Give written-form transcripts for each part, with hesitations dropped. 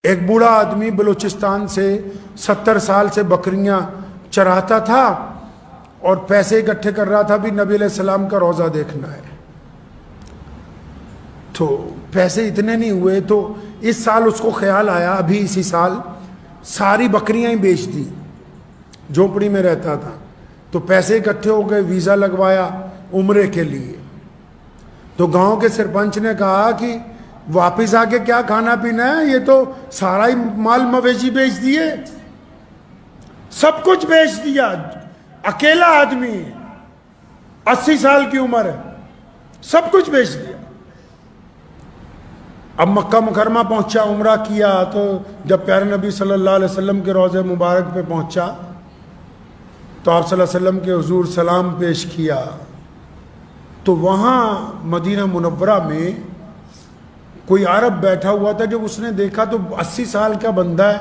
ایک بوڑھا آدمی بلوچستان سے 70 سال سے بکریاں چراتا تھا اور پیسے اکٹھے کر رہا تھا بھی نبی علیہ السلام کا روضہ دیکھنا ہے. تو پیسے اتنے نہیں ہوئے تو اس سال اس کو خیال آیا، ابھی اسی سال ساری بکریاں ہی بیچ دی. جھونپڑی میں رہتا تھا تو پیسے اکٹھے ہو گئے، ویزا لگوایا عمرے کے لیے. تو گاؤں کے سرپنچ نے کہا کہ واپس آ کے کیا کھانا پینا ہے، یہ تو سارا ہی مال مویشی بیچ دیے، سب کچھ بیچ دیا. اکیلا آدمی ہے، 80 سال کی عمر ہے، سب کچھ بیچ دیا. اب مکہ مکرمہ پہنچا، عمرہ کیا. تو جب پیارے نبی صلی اللہ علیہ وسلم کے روضہ مبارک پہ پہنچا تو آپ صلی اللہ علیہ وسلم کے حضور سلام پیش کیا. تو وہاں مدینہ منورہ میں کوئی عرب بیٹھا ہوا تھا. جب اس نے دیکھا تو 80 سال کا بندہ ہے،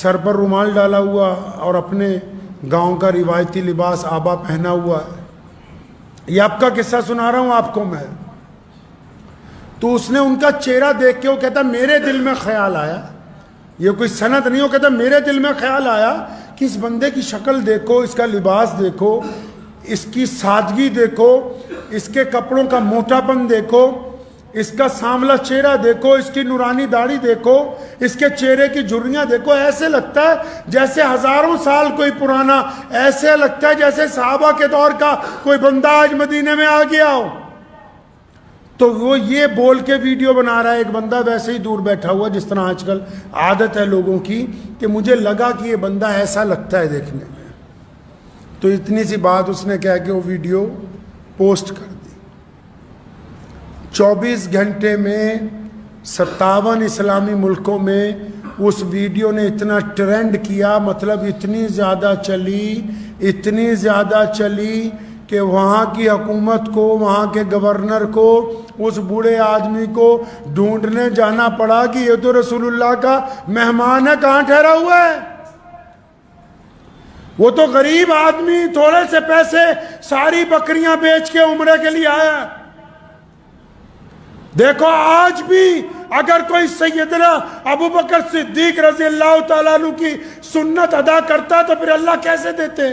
سر پر رومال ڈالا ہوا اور اپنے گاؤں کا روایتی لباس آبا پہنا ہوا ہے. یہ آپ کا قصہ سنا رہا ہوں آپ کو میں. تو اس نے ان کا چہرہ دیکھ کے وہ کہتا میرے دل میں خیال آیا، یہ کوئی سند نہیں، وہ کہتا میرے دل میں خیال آیا کہ اس بندے کی شکل دیکھو، اس کا لباس دیکھو، اس کی سادگی دیکھو، اس کے کپڑوں کا موٹا پن دیکھو، اس کا سانولا چہرہ دیکھو، اس کی نورانی داڑھی دیکھو، اس کے چہرے کی جھریاں دیکھو. ایسے لگتا ہے جیسے ہزاروں سال کوئی پرانا، ایسے لگتا ہے جیسے صحابہ کے دور کا کوئی بندہ آج مدینے میں آ گیا ہو. تو وہ یہ بول کے ویڈیو بنا رہا ہے، ایک بندہ ویسے ہی دور بیٹھا ہوا، جس طرح آج کل عادت ہے لوگوں کی کہ مجھے لگا کہ یہ بندہ ایسا لگتا ہے دیکھنے میں. تو اتنی سی بات اس نے کہا کہ وہ ویڈیو پوسٹ کر دی. 24 گھنٹے میں 57 اسلامی ملکوں میں اس ویڈیو نے اتنا ٹرینڈ کیا، مطلب اتنی زیادہ چلی کہ وہاں کی حکومت کو، وہاں کے گورنر کو، اس بوڑھے آدمی کو ڈھونڈنے جانا پڑا کہ یہ تو رسول اللہ کا مہمان ہے، کہاں ٹھہرا ہوا ہے. وہ تو غریب آدمی تھوڑے سے پیسے ساری بکریاں بیچ کے عمرے کے لیے آیا. دیکھو آج بھی اگر کوئی سیدنا ابوبکر صدیق رضی اللہ تعالیٰ عنہ کی سنت ادا کرتا تو پھر اللہ کیسے دیتے.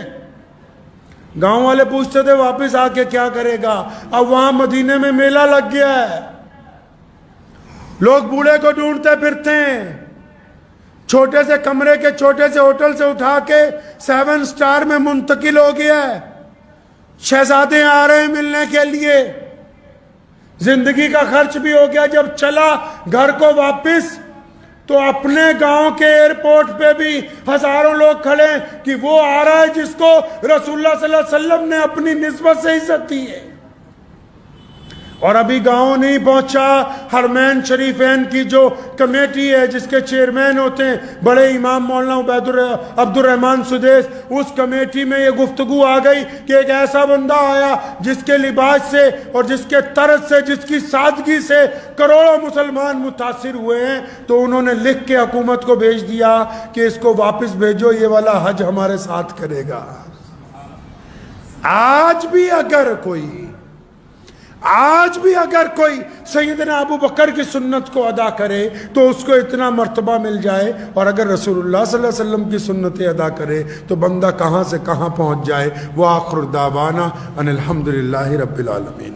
گاؤں والے پوچھتے تھے واپس آ کے کیا کرے گا. اب وہاں مدینے میں میلہ لگ گیا ہے، لوگ بوڑھے کو ڈھونڈتے پھرتے ہیں. چھوٹے سے کمرے کے چھوٹے سے ہوٹل سے اٹھا کے 7 سٹار میں منتقل ہو گیا ہے. شہزادے آ رہے ہیں ملنے کے لیے. زندگی کا خرچ بھی ہو گیا. جب چلا گھر کو واپس تو اپنے گاؤں کے ایئرپورٹ پہ بھی ہزاروں لوگ کھڑے کہ وہ آ رہا ہے جس کو رسول اللہ صلی اللہ علیہ وسلم نے اپنی نسبت سے عزت دی ہے. اور ابھی گاؤں نہیں پہنچا. حرمین شریفین کی جو کمیٹی ہے جس کے چیئرمین ہوتے ہیں بڑے امام مولانا عبد الرحمن سدیس، اس کمیٹی میں یہ گفتگو آ گئی کہ ایک ایسا بندہ آیا جس کے لباس سے اور جس کے طرز سے، جس کی سادگی سے کروڑوں مسلمان متاثر ہوئے ہیں. تو انہوں نے لکھ کے حکومت کو بھیج دیا کہ اس کو واپس بھیجو، یہ والا حج ہمارے ساتھ کرے گا. آج بھی اگر کوئی سیدنا ابو بکر کی سنت کو ادا کرے تو اس کو اتنا مرتبہ مل جائے، اور اگر رسول اللہ صلی اللہ علیہ وسلم کی سنتیں ادا کرے تو بندہ کہاں سے کہاں پہنچ جائے. وآخر دعوانا ان الحمدللہ رب العالمین.